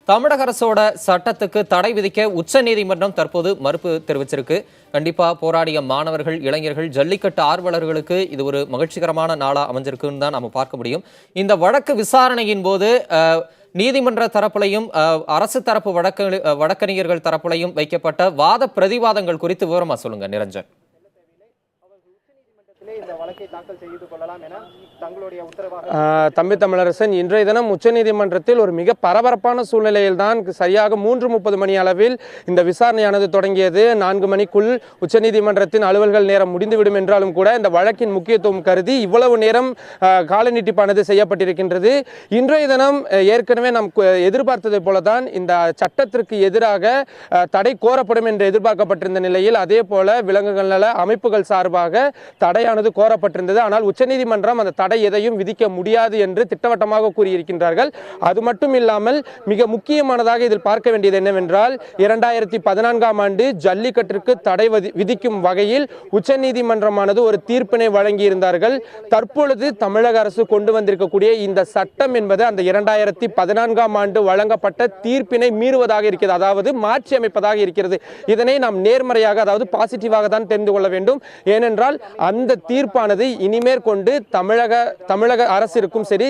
தமிழக அரசோட சட்டத்துக்கு தடை விதிக்க உச்சநீதிமன்றம் தற்போது மறுப்பு தெரிவிச்சிருக்கு. கண்டிப்பா போராடிய மாணவர்கள், இளைஞர்கள், ஜல்லிக்கட்டு ஆர்வலர்களுக்கு இது ஒரு மகிழ்ச்சிகரமான நாளா அமைஞ்சிருக்குன்னு தான் நம்ம பார்க்க முடியும். இந்த வழக்கு விசாரணையின் போது நீதிமன்ற தரப்புலையும் அரசு தரப்பு வழக்கறிஞர்கள் தரப்புலையும் வைக்கப்பட்ட வாத பிரதிவாதங்கள் குறித்து விவரமா சொல்லுங்க நிரஞ்சன். தம்பி தமிழரசன், இன்றைய தினம் உச்சநீதிமன்றத்தில் ஒரு மிக பரபரப்பான சூழ்நிலையில் தான் சரியாக 3:30 மணி அளவில் இந்த விசாரணையானது தொடங்கியது. 4 மணிக்குள் உச்சநீதிமன்றத்தின் அலுவல்கள் நேரம் முடிந்துவிடும் என்றாலும் கூட இந்த வழக்கின் முக்கியத்துவம் கருதி இவ்வளவு நேரம் கால நீட்டிப்பானது செய்யப்பட்டிருக்கின்றது. இன்றைய தினம் ஏற்கனவே நாம் எதிர்பார்த்ததை போலதான் இந்த சட்டத்திற்கு எதிராக தடை கோரப்படும் என்று எதிர்பார்க்கப்பட்டிருந்த நிலையில் அதே போல விலங்குகள் நல அமைப்புகள் சார்பாக தடையானது கோரப்பட்டிருந்தது. ஆனால் உச்சநீதிமன்றம் அந்த தடை எதையும் விதிக்க முடியாது என்று திட்டவட்டமாக கூறியிருக்கின்றார்கள். அது மட்டும் இல்லாமல் மிக முக்கியமானதாக இதில் பார்க்க வேண்டியது என்னவென்றால் 2014ஆம் ஆண்டு ஜல்லிக்கட்டிற்கு தடை விதிக்கும் வகையில் உச்சநீதிமன்றமானது ஒரு தீர்ப்பினை வழங்கியிருந்தார்கள். தற்பொழுது தமிழக அரசு கொண்டு வந்திருக்கக்கூடிய இந்த சட்டம் என்பது அந்த 2014ஆம் ஆண்டு வழங்கப்பட்ட தீர்ப்பினை மீறுவதாக இருக்கிறது, அதாவது மாற்றி அமைப்பதாக இருக்கிறது. இதனை நாம் நேர்மறையாக, அதாவது பாசிட்டிவாக தான் தெரிந்து கொள்ள வேண்டும். ஏனென்றால் அந்த தீர்ப்பானது இனிமேற்கொண்டு தமிழக அரசிற்கும் சரி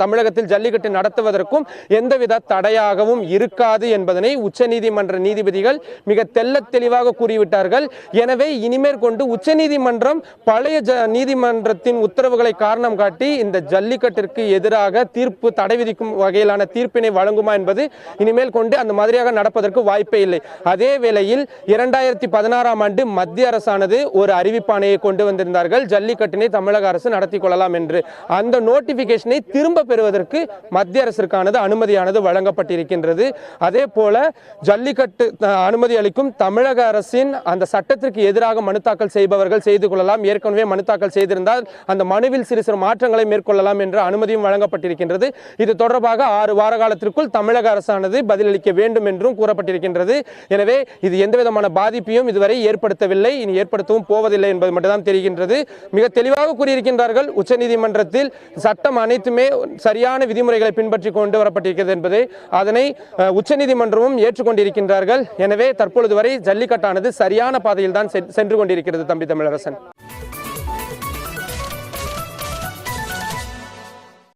தமிழகத்தில் ஜல்லிக்கட்டு நடத்துவதற்கும் எந்தவித தடையாகவும் இருக்காது என்பதனை உச்சநீதிமன்ற நீதிபதிகள் மிக தெள்ளத் தெளிவாக கூறிவிட்டார்கள். எனவே இனிமேற்கொண்டு உச்சநீதிமன்றம் பழைய நீதிமன்றத்தின் உத்தரவுகளை காரணம் காட்டி இந்த ஜல்லிக்கட்டிற்கு எதிராக தடை விதிக்கும் வகையிலான தீர்ப்பினை வழங்குமா என்பது இனிமேல் கொண்டு அந்த மாதிரியாக நடப்பதற்கு வாய்ப்பே இல்லை. அதே வேளையில் 2016ஆம் ஆண்டு மத்திய அரசானது ஒரு அறிவிப்பாணையை கொண்டு வந்திருந்தார்கள், ஜல்லிக்கட்டினை தமிழக அரசு நடத்தி கொள்ளலாம் என்று. அந்த நோட்டிபிகேஷனை திரும்ப பெறுவதற்கு மத்திய அரசிற்கானது அனுமதியானது வழங்கப்பட்டிருக்கின்றது. அதே போல ஜல்லிக்கட்டு அனுமதி அளிக்கும் தமிழக அரசின் அந்த சட்டத்திற்கு எதிராக மனு தாக்கல் செய்பவர்கள் செய்து கொள்ளலாம். ஏற்கனவே மனு தாக்கல் செய்திருந்தால் அந்த மனுவில் சிறு சிறு மாற்றங்களை மேற்கொள்ளலாம் என்ற அனுமதியும் வழங்கப்பட்டிருக்கின்றது. இது தொடர்பாக 6 வார காலத்திற்குள் தமிழக அரசானது பதிலளிக்க வேண்டும் என்றும் கூறப்பட்டிருக்கின்றது. எனவே இது எந்தவிதமான பாதிப்பையும் இதுவரை ஏற்படுத்தவில்லை, இனி ஏற்படுத்தவும் போவதில்லை என்பது மட்டும்தான் தெரிகின்றது. மிக தெளிவாக கூறியிருக்கின்றார்கள் உச்சநீதிமன்றத்தில் சட்டம் அனைத்துமே சரியான விதிமுறைகளை பின்பற்றி கொண்டு வரப்பட்டிருக்கிறது என்பதை அதனை உச்சநீதிமன்றமும் ஏற்றுக்கொண்டிருக்கின்றார்கள். எனவே தற்பொழுது வரை ஜல்லிக்கட்டானது சரியான பாதையில் தான் சென்று கொண்டிருக்கிறது. தம்பி தமிழரசன்.